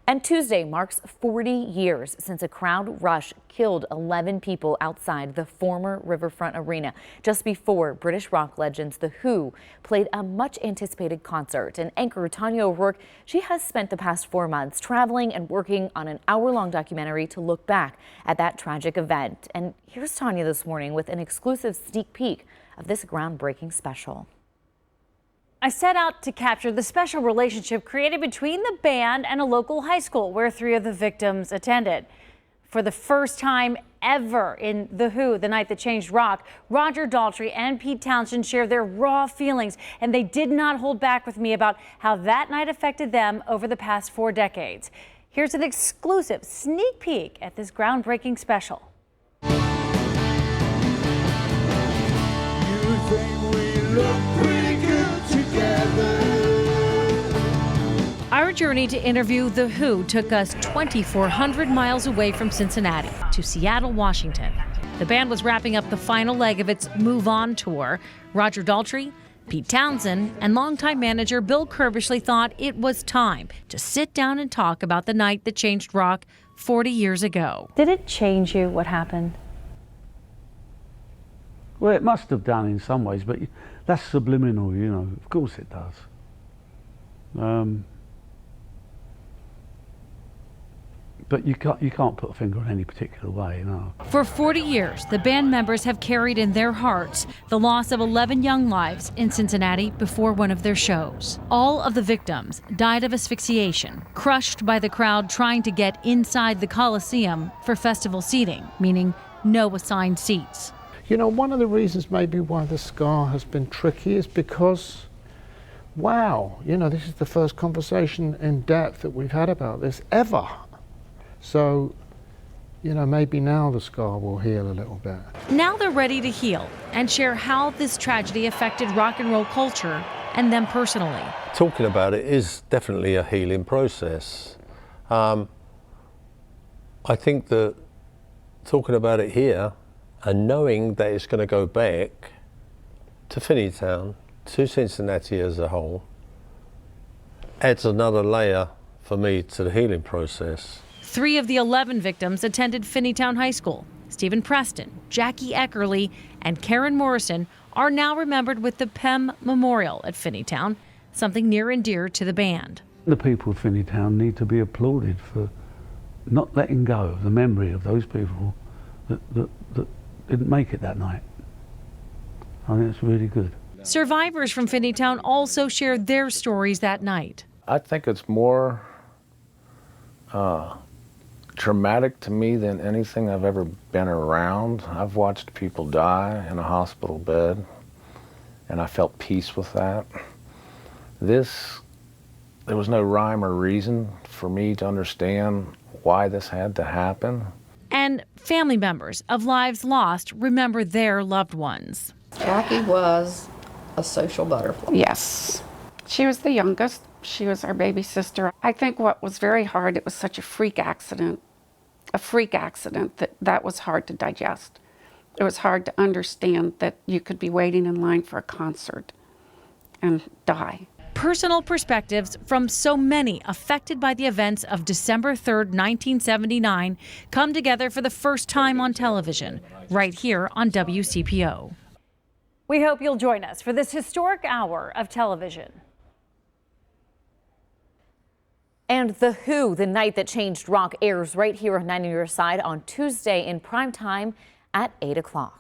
And Tuesday marks 40 years since a crowd rush killed 11 people outside the former Riverfront Arena just before British rock legends The Who played a much anticipated concert. And anchor Tanya O'Rourke, she has spent the past 4 months traveling and working on an hour-long documentary to look back at that tragic event. And here's Tanya this morning with an exclusive sneak peek of this groundbreaking special. I set out to capture the special relationship created between the band and a local high school where 3 of the victims attended. For the first time ever in The Who, The Night That Changed Rock, Roger Daltrey and Pete Townshend shared their raw feelings, and they did not hold back with me about how that night affected them over the past 4 decades. Here's an exclusive sneak peek at this groundbreaking special. You think we look pretty good together. Our journey to interview The Who took us 2,400 miles away from Cincinnati to Seattle, Washington. The band was wrapping up the final leg of its Move On tour. Roger Daltrey, Pete Townshend, and longtime manager Bill Curbishley thought it was time to sit down and talk about the night that changed rock 40 years ago. Did it change you, what happened? Well, it must have done in some ways, but that's subliminal, you know. Of course it does. But you can't put a finger on any particular way, no. For 40 years, the band members have carried in their hearts the loss of 11 young lives in Cincinnati before one of their shows. All of the victims died of asphyxiation, crushed by the crowd trying to get inside the Coliseum for festival seating, meaning no assigned seats. You know, one of the reasons maybe why the scar has been tricky is because, wow, you know, this is the first conversation in depth that we've had about this ever. So, you know, maybe now the scar will heal a little bit. Now they're ready to heal and share how this tragedy affected rock and roll culture and them personally. Talking about it is definitely a healing process. I think that talking about it here and knowing that it's going to go back to Finneytown, to Cincinnati as a whole, adds another layer for me to the healing process. 3 of the 11 victims attended Finneytown High School. Stephen Preston, Jackie Eckerly, and Karen Morrison are now remembered with the PEM Memorial at Finneytown, something near and dear to the band. The people of Finneytown need to be applauded for not letting go of the memory of those people that didn't make it that night. I think it's really good. Survivors from Finneytown also shared their stories that night. I think it's more traumatic to me than anything I've ever been around. I've watched people die in a hospital bed, and I felt peace with that. There was no rhyme or reason for me to understand why this had to happen. And family members of lives lost remember their loved ones. Jackie was a social butterfly. Yes. She was the youngest. She was our baby sister. I think what was very hard, it was such a freak accident that was hard to digest. It was hard to understand that you could be waiting in line for a concert and die. Personal perspectives from so many affected by the events of December 3rd, 1979 come together for the first time on television, right here on WCPO. We hope you'll join us for this historic hour of television. And The Who, The Night That Changed Rock, airs right here on 90 Your Side on Tuesday in prime time at 8 o'clock.